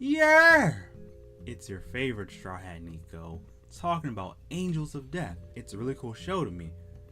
Yeah! It's your favorite Straw Hat Nico, talking about Angels of Death. It's a really cool show to me,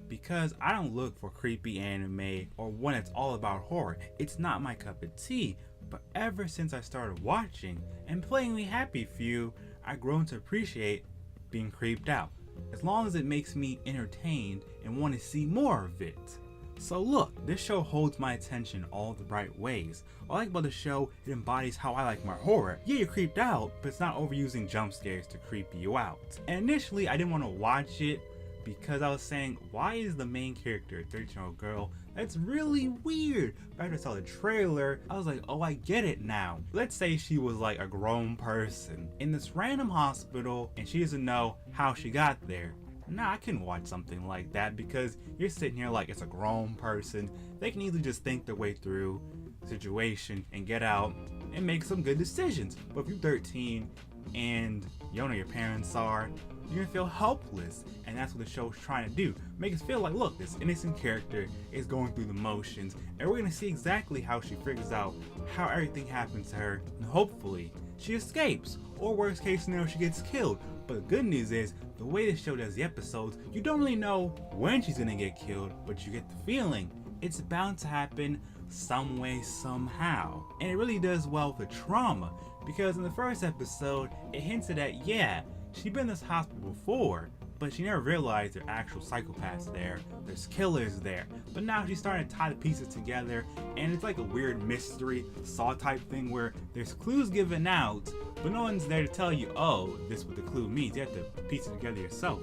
because I don't look for creepy anime or one that's all about horror. It's not my cup of tea, but ever since I started watching and playing We Happy Few, I've grown to appreciate being creeped out, as long as it makes me entertained and want to see more of it. So look, this show holds my attention all the right ways. What I like about the show, it embodies how I like my horror. Yeah, you're creeped out, but it's not overusing jump scares to creep you out. And initially, I didn't want to watch it because I was saying, why is the main character a 13-year-old girl? That's really weird. But after I saw the trailer, I was like, oh, I get it now. Let's say she was like a grown person in this random hospital and she doesn't know how she got there. Nah, I couldn't watch something like that because you're sitting here like it's a grown person. They can easily just think their way through the situation and get out and make some good decisions. But if you're 13 and you don't know your parents are, you're gonna feel helpless, and that's what the show's trying to do. Make us feel like, look, this innocent character is going through the motions, and we're gonna see exactly how she figures out how everything happens to her, and hopefully she escapes, or worst case scenario, she gets killed. But the good news is, the way the show does the episodes, you don't really know when she's gonna get killed, but you get the feeling it's bound to happen some way, somehow. And it really does well with the trauma, because in the first episode, it hinted at, yeah, she'd been in this hospital before, but she never realized there are actual psychopaths there, there's killers there. But now she's starting to tie the pieces together, and it's like a weird mystery Saw type thing where there's clues given out, but no one's there to tell you, oh, this is what the clue means. You have to piece it together yourself.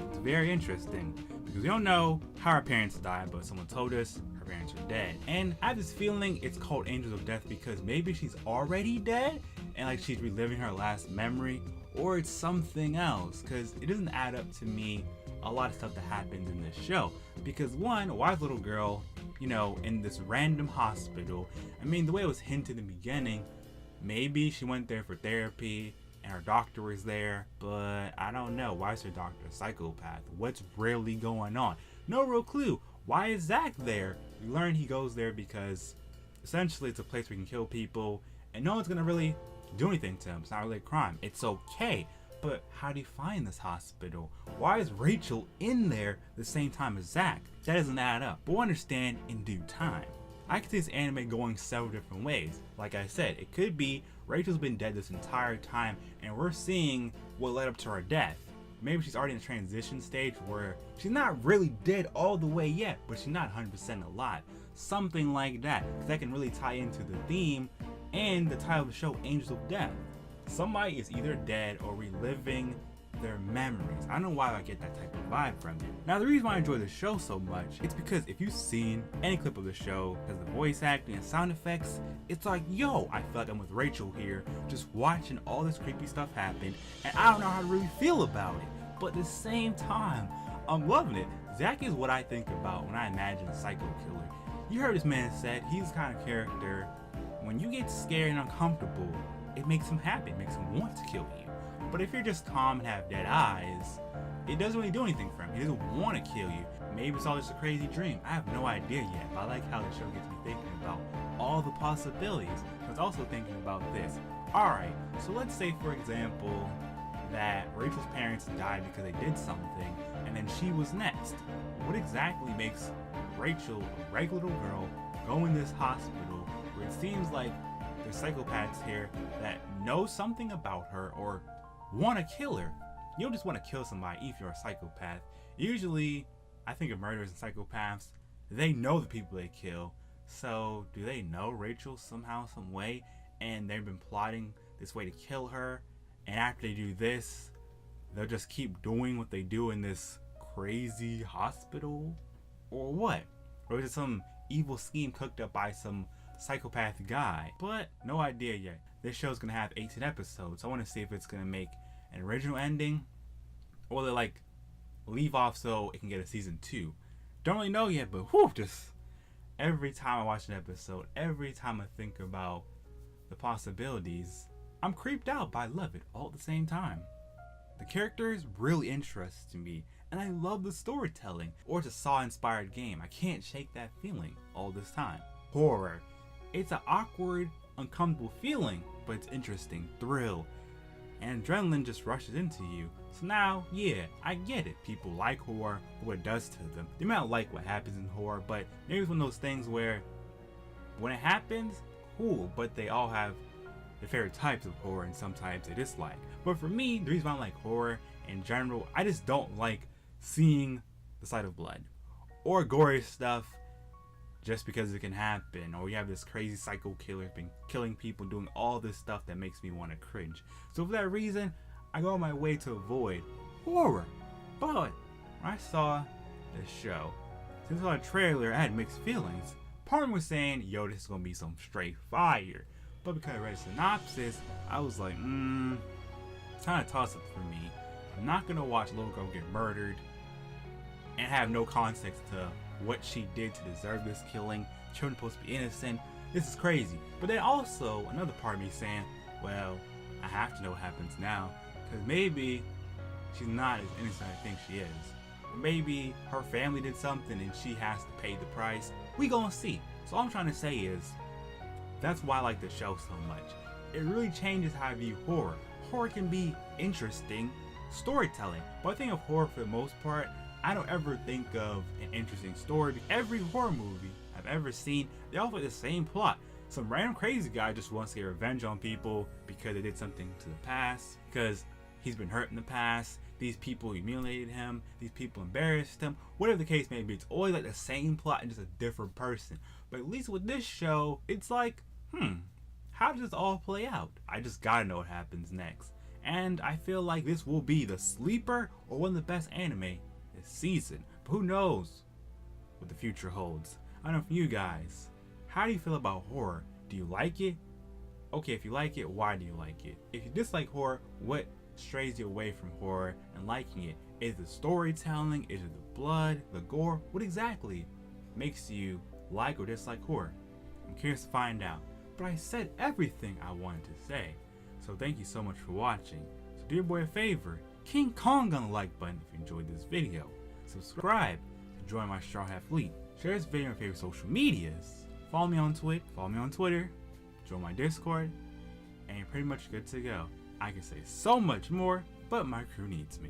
It's very interesting, because we don't know how her parents died, but someone told us her parents are dead. And I have this feeling it's called Angels of Death because maybe she's already dead, and like she's reliving her last memory, or it's something else, because it doesn't add up to me a lot of stuff that happens in this show. Because one, why is little girl, you know, in this random hospital? I mean, the way it was hinted in the beginning, maybe she went there for therapy and her doctor was there, but I don't know. Why is her doctor a psychopath? What's really going on? No real clue. Why is Zach there? We learn he goes there because essentially it's a place where you can kill people and no one's gonna really do anything to him. It's not really a crime. It's okay. But how do you find this hospital? Why is Rachel in there the same time as Zach? That doesn't add up. But we'll understand in due time. I can see this anime going several different ways. Like I said, it could be Rachel's been dead this entire time and we're seeing what led up to her death. Maybe she's already in the transition stage where she's not really dead all the way yet, but she's not 100% alive. Something like that, because that can really tie into the theme and the title of the show, Angels of Death. Somebody is either dead or reliving their memories. I don't know why I get that type of vibe from it. Now, the reason why I enjoy the show so much, it's because if you've seen any clip of the show, because the voice acting and sound effects, it's like, yo, I feel like I'm with Rachel here, just watching all this creepy stuff happen, and I don't know how to really feel about it. But at the same time, I'm loving it. Zach is what I think about when I imagine a psycho killer. You heard this man said he's the kind of character, when you get scared and uncomfortable, it makes him happy, it makes him want to kill you. But if you're just calm and have dead eyes, it doesn't really do anything for him. He doesn't want to kill you. Maybe it's all just a crazy dream. I have no idea yet, but I like how the show gets me thinking about all the possibilities. I was also thinking about this. Alright, so let's say for example that Rachel's parents died because they did something, and then she was next. What exactly makes Rachel, a regular little girl, go in this hospital where it seems like there's psychopaths here that know something about her or want to kill her? You don't just want to kill somebody if you're a psychopath. Usually, I think of murderers and psychopaths, they know the people they kill. So, do they know Rachel somehow, some way, and they've been plotting this way to kill her? And after they do this, they'll just keep doing what they do in this crazy hospital? Or what? Or is it some evil scheme cooked up by some psychopath guy? But no idea yet. This show's gonna have 18 episodes. I want to see if it's gonna make an original ending, or they like leave off so it can get a season 2. Don't really know yet, but whew, just every time I watch an episode, every time I think about the possibilities, I'm creeped out, but I love it all at the same time. The characters really interest me, and I love the storytelling. Or it's a Saw-inspired game. I can't shake that feeling all this time. Horror. It's an awkward uncomfortable feeling, but it's interesting thrill. And adrenaline just rushes into you. So now, yeah, I get it. People like horror, what it does to them. They might not like what happens in horror, but maybe it's one of those things where when it happens, cool, but they all have their favorite types of horror and some types they dislike. But for me, the reason why I like horror in general, I just don't like seeing the sight of blood or gory stuff just because it can happen, or you have this crazy psycho killer been killing people, doing all this stuff that makes me want to cringe. So for that reason, I go on my way to avoid horror. But when I saw the show, since I saw the trailer, I had mixed feelings. Part of me was saying, yo, this is gonna be some straight fire. But because I read a synopsis, I was like, it's kind of toss up for me. I'm not gonna watch a little girl get murdered and have no context to what she did to deserve this killing. Children supposed to be innocent. This is crazy. But then also another part of me saying, well, I have to know what happens now, because maybe she's not as innocent as I think she is. Or maybe her family did something and she has to pay the price. We gonna see. So all I'm trying to say is, that's why I like the show so much. It really changes how I view horror. Horror can be interesting storytelling, but I think of horror for the most part, I don't ever think of an interesting story. Every horror movie I've ever seen, they all have the same plot. Some random crazy guy just wants to get revenge on people because they did something to the past, because he's been hurt in the past, these people humiliated him, these people embarrassed him, whatever the case may be. It's always like the same plot and just a different person. But at least with this show, it's like, how does this all play out? I just gotta know what happens next. And I feel like this will be the sleeper or one of the best anime this season. But who knows what the future holds. I don't know from you guys. How do you feel about horror? Do you like it? Okay, if you like it, why do you like it? If you dislike horror, what strays you away from horror and liking it? Is it the storytelling? Is it the blood? The gore? What exactly makes you like or dislike horror? I'm curious to find out. But I said everything I wanted to say. So thank you so much for watching. So do your boy a favor, King Kong on the like button if you enjoyed this video. Subscribe to join my Straw Hat fleet. Share this video on your favorite social medias. Follow me on Twitter, join my Discord, and you're pretty much good to go. I can say so much more, but my crew needs me.